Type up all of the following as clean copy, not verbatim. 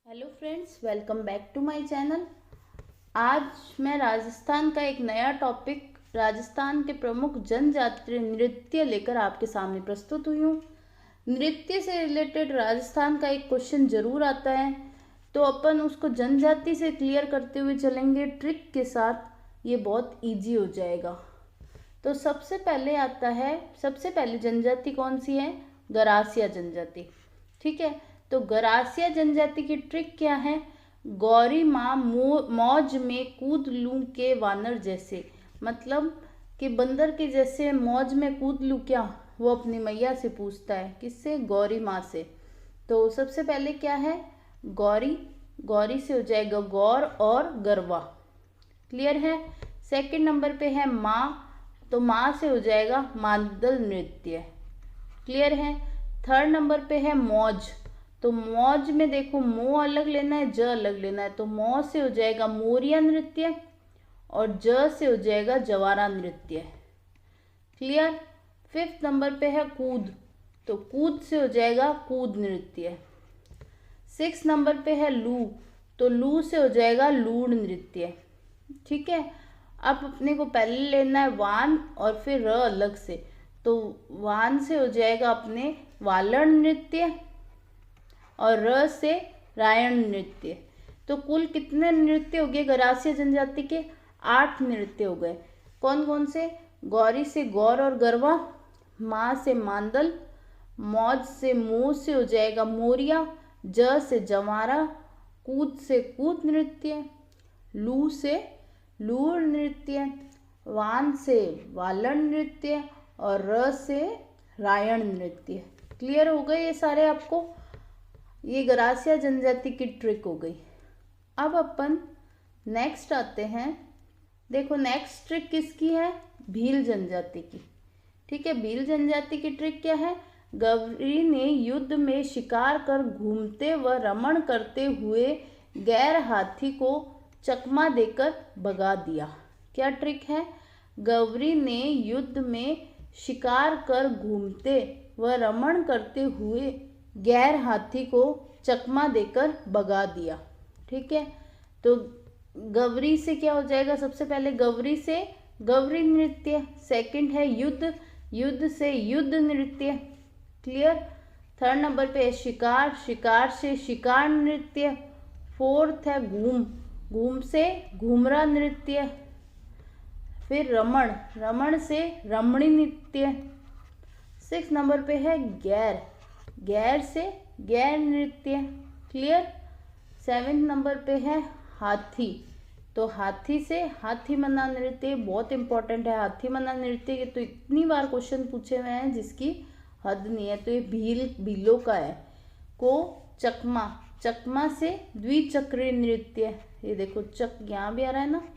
Hello friends, welcome back to my channel. आज मैं राजस्थान का एक नया टॉपिक, राजस्थान के प्रमुख जनजातीय नृत्य लेकर आपके सामने प्रस्तुत हुई हूँ। नृत्य से रिलेटेड राजस्थान का एक क्वेश्चन जरूर आता है, तो अपन उसको जनजाति से क्लियर करते हुए चलेंगे ट्रिक के साथ। ये बहुत इजी हो जाएगा। तो सबसे पहले जनजाति कौन सी है? गरासिया जनजाति। ठीक है, तो गरासिया जनजाति की ट्रिक क्या है? गौरी माँ मौज में कूद लूं के वानर जैसे, मतलब कि बंदर के जैसे मौज में कूद लूं क्या? वो अपनी मैया से पूछता है। किससे? गौरी माँ से। तो सबसे पहले क्या है? गौरी। गौरी से हो जाएगा गौर और गरवा। क्लियर है? सेकंड नंबर पे है माँ, तो माँ से हो जाएगा मांदल नृत्य। क्लियर है? थर्ड नंबर पे है मौज, तो मौज में देखो मो अलग लेना है, ज अलग लेना है, तो मौ से हो जाएगा मोरिया नृत्य और ज से हो जाएगा जवारा नृत्य। क्लियर? फिफ्थ नंबर पे है कूद, तो कूद से हो जाएगा कूद नृत्य। सिक्स नंबर पे है लू, तो लू से हो जाएगा लूड़ नृत्य। ठीक है, अब अपने को पहले लेना है वान और फिर र अलग से, तो वान से हो जाएगा अपने वालण नृत्य और र से रायण नृत्य। तो कुल कितने नृत्य हो गए गरासिया जनजाति के? 8 नृत्य हो गए। कौन कौन से? गौरी से गौर और गरवा, माँ से मांदल, मौज से मुँह से हो जाएगा मोरिया, ज से जवारा, कूद से कूद नृत्य, लू से लूर नृत्य, वान से वालन नृत्य और र से रायण नृत्य। क्लियर हो गए ये सारे आपको? ये गरासिया जनजाति की ट्रिक हो गई। अब अपन नेक्स्ट आते हैं। देखो नेक्स्ट ट्रिक किसकी है? भील जनजाति की। ठीक है, भील जनजाति की ट्रिक क्या है? गौरी ने युद्ध में शिकार कर घूमते व रमण करते हुए गैर हाथी को चकमा देकर भगा दिया। क्या ट्रिक है? गौरी ने युद्ध में शिकार कर घूमते व रमण करते हुए गैर हाथी को चकमा देकर भगा दिया। ठीक है, तो गौरी से क्या हो जाएगा? सबसे पहले गौरी से गौरी नृत्य, सेकंड है युद्ध, युद्ध से युद्ध नृत्य। क्लियर? थर्ड नंबर पे है शिकार, शिकार से शिकार नृत्य। फोर्थ है घूम, घूम से घूमरा नृत्य। फिर रमण, रमण से रमणी नृत्य। सिक्स नंबर पे है गैर, गैर से गैर नृत्य। क्लियर? सेवेंथ नंबर पे है हाथी, तो हाथी से हाथी मना नृत्य। बहुत इंपॉर्टेंट है हाथी मना नृत्य के, तो इतनी बार क्वेश्चन पूछे हुए हैं जिसकी हद नहीं है। तो ये भीलों का है। को चकमा, चकमा से द्विचक्रीय नृत्य। ये देखो चक यहाँ भी आ रहा है ना।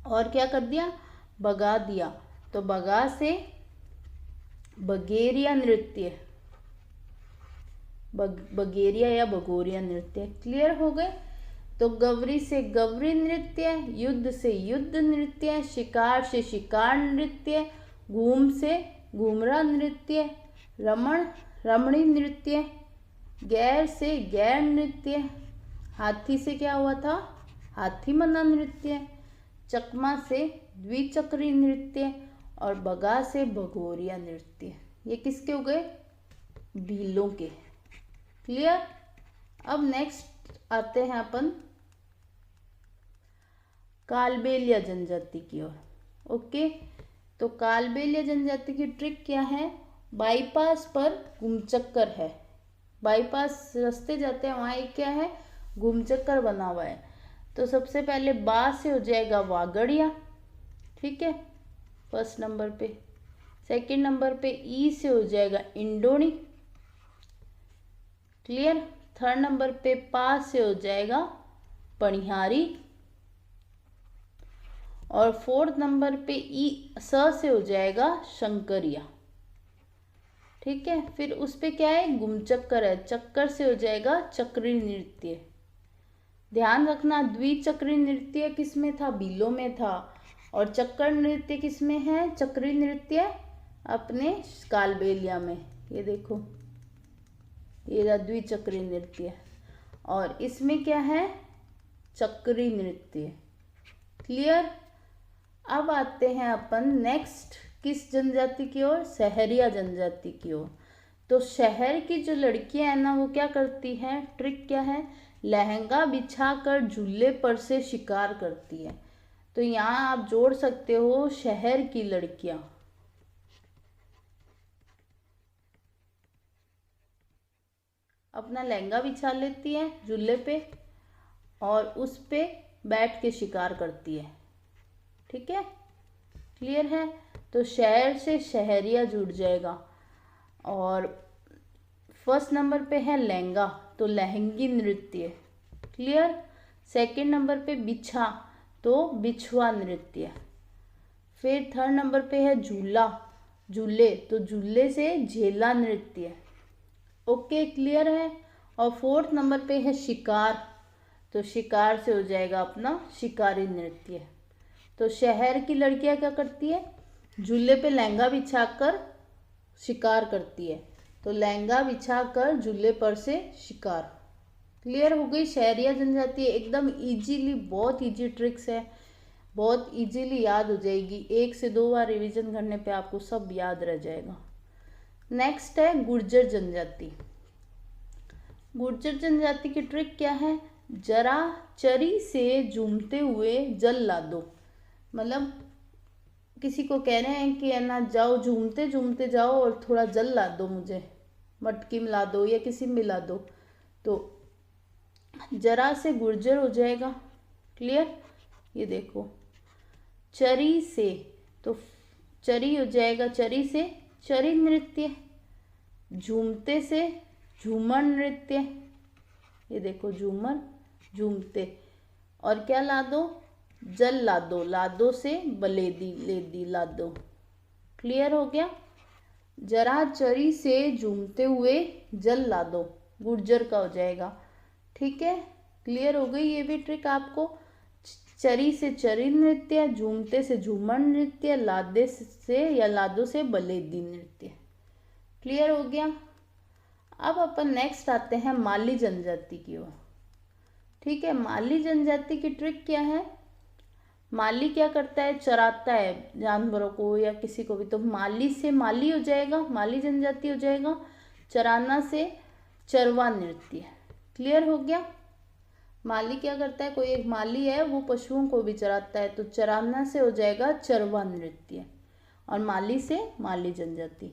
और क्या कर दिया? भगा दिया, तो भगा से बगेरिया नृत्य, बगेरिया या बगोरिया नृत्य। क्लियर हो गए? तो गौरी से गौरी नृत्य, युद्ध से युद्ध नृत्य, शिकार से शिकार नृत्य, घूम से घूमरा नृत्य, रमण रमणी नृत्य, गैर से गैर नृत्य, हाथी से क्या हुआ था? हाथी मना नृत्य, चकमा से द्विचक्री नृत्य और बगा से भगोरिया नृत्य। ये किसके हो गए? भीलों के। क्लियर? अब नेक्स्ट आते हैं अपन कालबेलिया जनजाति की ओर। ओके, तो कालबेलिया जनजाति की ट्रिक क्या है? बाईपास पर घुमचक्कर है। बाईपास रास्ते जाते हैं, वहाँ एक क्या है? घुमचक्कर बना हुआ है। तो सबसे पहले बा से हो जाएगा वागड़िया। ठीक है, फर्स्ट नंबर पे। सेकंड नंबर पे ई से हो जाएगा इंडोनी। क्लियर? थर्ड नंबर पे पा से हो जाएगा पनिहारी और फोर्थ नंबर पे ई स से हो जाएगा शंकरिया। ठीक है, फिर उस पे क्या है? गुमचक्कर है, चक्कर से हो जाएगा चक्री नृत्य। ध्यान रखना द्विचक्री नृत्य किस में था? भीलों में था। और चक्कर नृत्य किस में है? चक्री नृत्य अपने कालबेलिया में। ये देखो, ये द्विचक्री नृत्य। और इसमें क्या है, चक्री नृत्य। क्लियर। अब आते हैं अपन नेक्स्ट किस जनजाति की ओर, सहरिया जनजाति की ओर। तो शहर की जो लड़कियां हैं ना वो क्या करती हैं, ट्रिक क्या है, लहंगा बिछाकर झूले पर से शिकार करती है। तो यहाँ आप जोड़ सकते हो शहर की लड़कियां। अपना लहंगा बिछा लेती है झूले पे और उस पे बैठ के शिकार करती है। ठीक है, क्लियर है। तो शहर से शहरिया जुड़ जाएगा। और फर्स्ट नंबर पे है लहंगा, तो लहंगी नृत्य। क्लियर। सेकंड नंबर पे बिछा, तो बिछुआ नृत्य। फिर थर्ड नंबर पे है झूला, झूले, तो झूले से झेला नृत्य। ओके, क्लियर है। और फोर्थ नंबर पे है शिकार, तो शिकार से हो जाएगा अपना शिकारी नृत्य। तो शहर की लड़कियां क्या करती है, झूले पे लहंगा बिछाकर शिकार करती है। तो लहंगा बिछाकर झूले पर से शिकार। क्लियर हो गई शहरिया जनजाति। एकदम इजीली, बहुत इजी ट्रिक्स है, बहुत इजीली याद हो जाएगी। 1 से 2 बार रिवीजन करने पे आपको सब याद रह जाएगा। नेक्स्ट है गुर्जर जनजाति। गुर्जर जनजाति की ट्रिक क्या है, जरा चरी से झूमते हुए जल ला दो। मतलब किसी को कह रहे हैं कि है ना, जाओ झूमते झूमते जाओ और थोड़ा जल ला दो, मुझे मटकी में ला दो या किसी में ला दो। तो जरा से गुर्जर हो जाएगा। क्लियर। ये देखो चरी से, तो चरी हो जाएगा, चरी से चरी नृत्य। झूमते से झूमर नृत्य। ये देखो झूमर, झूमते। और क्या ला दो, जल ला दो, लादो से बलेदी, लेदी, लादो। क्लियर हो गया। जरा चरी से झूमते हुए जल ला दो, गुर्जर का हो जाएगा। ठीक है, क्लियर हो गई ये भी ट्रिक आपको। चरी से चरी नृत्य, झूमते से झूमर नृत्य, लादे से या लादो से बलेदी नृत्य। क्लियर हो गया। अब अपन नेक्स्ट आते हैं माली जनजाति की ओर। ठीक है, माली जनजाति की ट्रिक क्या है, माली क्या करता है, चराता है जानवरों को या किसी को भी। तो माली से माली हो जाएगा, माली जनजाति हो जाएगा। चराना से चरवा नृत्य। क्लियर हो गया। माली क्या करता है, कोई एक माली है वो पशुओं को भी चराता है, तो चराना से हो जाएगा चरवा नृत्य। और माली से माली जनजाति।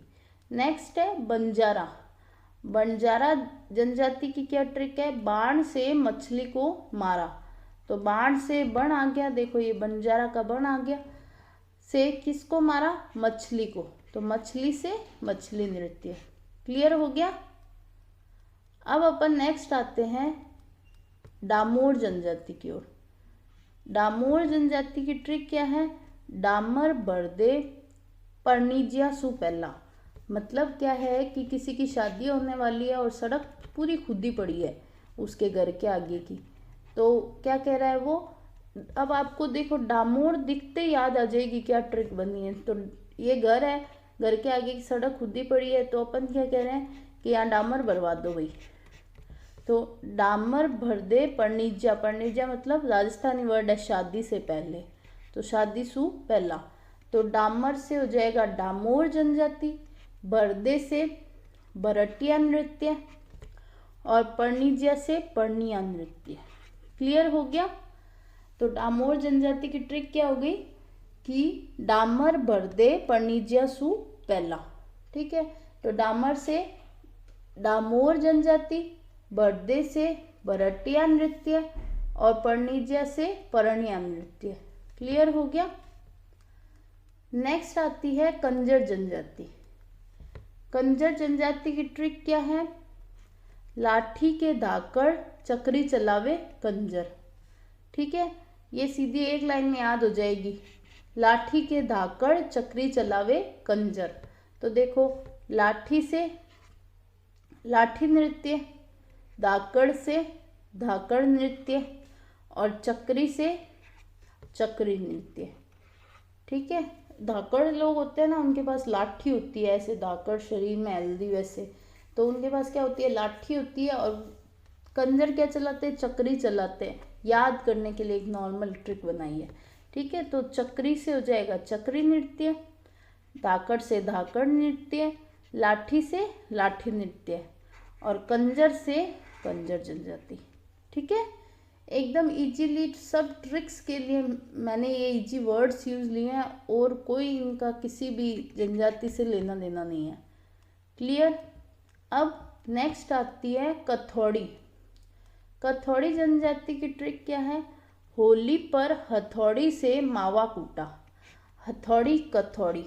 नेक्स्ट है बंजारा। बंजारा जनजाति की क्या ट्रिक है, बाण से मछली को मारा। तो बाण से बण आ गया, देखो ये बंजारा का बण आ गया। से किसको मारा, मछली को, तो मछली से मछली नृत्य। क्लियर हो गया। अब अपन नेक्स्ट आते हैं डामोर जनजाति की ओर। डामोर जनजाति की ट्रिक क्या है, डामर बर्दे परनीजिया सु पहला। मतलब क्या है कि किसी की शादी होने वाली है और सड़क पूरी खुदी पड़ी है उसके घर के आगे की। तो क्या कह रहा है वो, अब आपको देखो डामोर दिखते याद आ जाएगी क्या ट्रिक बनी है। तो ये घर है, घर के आगे की सड़क खुदी पड़ी है, तो अपन क्या कह रहे हैं कि यहाँ डामर भरवा दो भाई। तो डामर भर दे परनीजा, परनीजा मतलब राजस्थानी वर्ड है शादी से पहले, तो शादी सु पहला। तो डामर से हो जाएगा डामोर जनजाति, बरदे से बरटिया नृत्य और परनीजिया से परनिया नृत्य। क्लियर हो गया। तो डामोर जनजाति की ट्रिक क्या हो गई कि डामर बरदे परनीजिया सु पहला। ठीक है, तो डामर से डामोर जनजाति, बरदे से बरटिया नृत्य और परनीजिया से परनिया नृत्य। क्लियर हो गया। नेक्स्ट आती है कंजर जनजाति। कंजर जनजाति की ट्रिक क्या है, लाठी के धाकड़ चक्री चलावे कंजर। ठीक है, ये सीधी एक लाइन में याद हो जाएगी, लाठी के धाकड़ चक्री चलावे कंजर। तो देखो लाठी से लाठी नृत्य, धाकड़ से धाकड़ नृत्य और चक्री से चक्री नृत्य। ठीक है, धाकड़ लोग होते हैं ना, उनके पास लाठी होती है, ऐसे धाकड़ शरीर में हेल्दी वैसे, तो उनके पास क्या होती है, लाठी होती है और कंजर क्या चलाते हैं, चक्री चलाते हैं। याद करने के लिए एक नॉर्मल ट्रिक बनाई है, ठीक है। तो चक्री से हो जाएगा चक्री नृत्य, धाकड़ से धाकड़ नृत्य, लाठी से लाठी नृत्य, और कंजर से कंजर जनजाति, ठीक है। एकदम इजीली सब ट्रिक्स के लिए मैंने ये इजी वर्ड्स यूज लिए हैं और कोई इनका किसी भी जनजाति से लेना देना नहीं है। क्लियर। अब नेक्स्ट आती है कथौड़ी। कथौड़ी जनजाति की ट्रिक क्या है, होली पर हथौड़ी से मावा कूटा। हथौड़ी कथौड़ी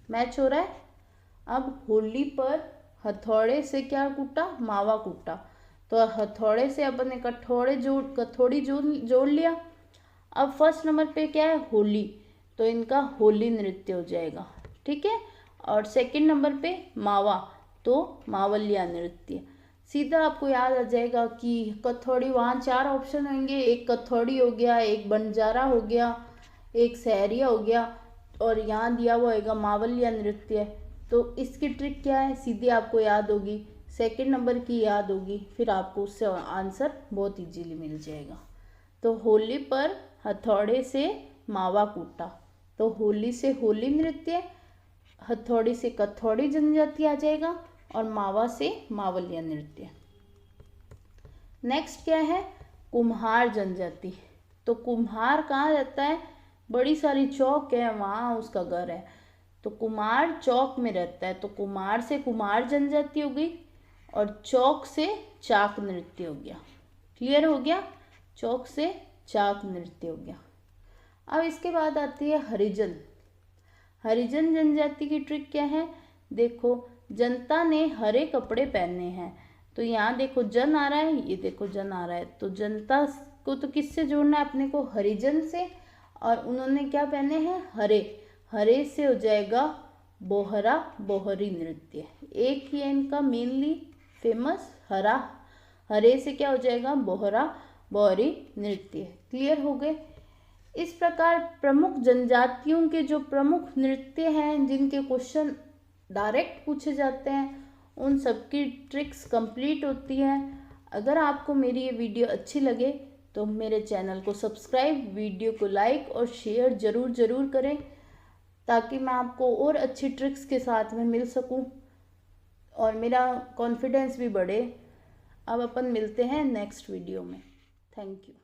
मैच हो रहा है। अब होली पर हथौड़े से क्या कूटा, मावा कूटा। तो हथौड़े से अपन ने कथौड़ी जोड़ लिया। अब फर्स्ट नंबर पे क्या है, होली, तो इनका होली नृत्य हो जाएगा, ठीक है। और सेकंड नंबर पे मावा, तो मावलिया नृत्य। सीधा आपको याद आ जाएगा कि कथौड़ी, वहाँ 4 ऑप्शन होंगे, एक कथौड़ी हो गया, एक बंजारा हो गया, एक सहरिया हो गया, और यहाँ दिया हुआ होगा मावलिया नृत्य। तो इसकी ट्रिक क्या है, सीधे आपको याद होगी, सेकंड नंबर की याद होगी, फिर आपको उससे आंसर बहुत इजीली मिल जाएगा। तो होली पर हथौड़े से मावा कूटा, तो होली से होली नृत्य, हथौड़ी से कथौड़ी जनजाति आ जाएगा, और मावा से मावलिया नृत्य। नेक्स्ट क्या है, कुम्हार जनजाति। तो कुम्हार कहाँ रहता है, बड़ी सारी चौक है वहाँ उसका घर है, तो कुम्हार चौक में रहता है। तो कुम्हार से कुम्हार जनजाति हो गई, और चौक से चाक नृत्य हो गया। क्लियर हो गया, चौक से चाक नृत्य हो गया। अब इसके बाद आती है हरिजन। हरिजन जनजाति की ट्रिक क्या है, देखो जनता ने हरे कपड़े पहने हैं, तो यहाँ देखो जन आ रहा है, ये देखो जन आ रहा है, तो जनता को तो किससे जोड़ना है अपने को, हरिजन से, और उन्होंने क्या पहने हैं, हरे। हरे से हो जाएगा बोहरा बोहरी नृत्य। एक ही है इनका मेनली फेमस, हरा, हरे से क्या हो जाएगा, बोहरा बोहरी नृत्य। क्लियर हो गए। इस प्रकार प्रमुख जनजातियों के जो प्रमुख नृत्य हैं, जिनके क्वेश्चन डायरेक्ट पूछे जाते हैं, उन सबकी ट्रिक्स कंप्लीट होती हैं। अगर आपको मेरी ये वीडियो अच्छी लगे तो मेरे चैनल को सब्सक्राइब, वीडियो को लाइक और शेयर ज़रूर करें, ताकि मैं आपको और अच्छी ट्रिक्स के साथ में मिल सकूं और मेरा कॉन्फिडेंस भी बढ़े। अब अपन मिलते हैं नेक्स्ट वीडियो में। Thank you.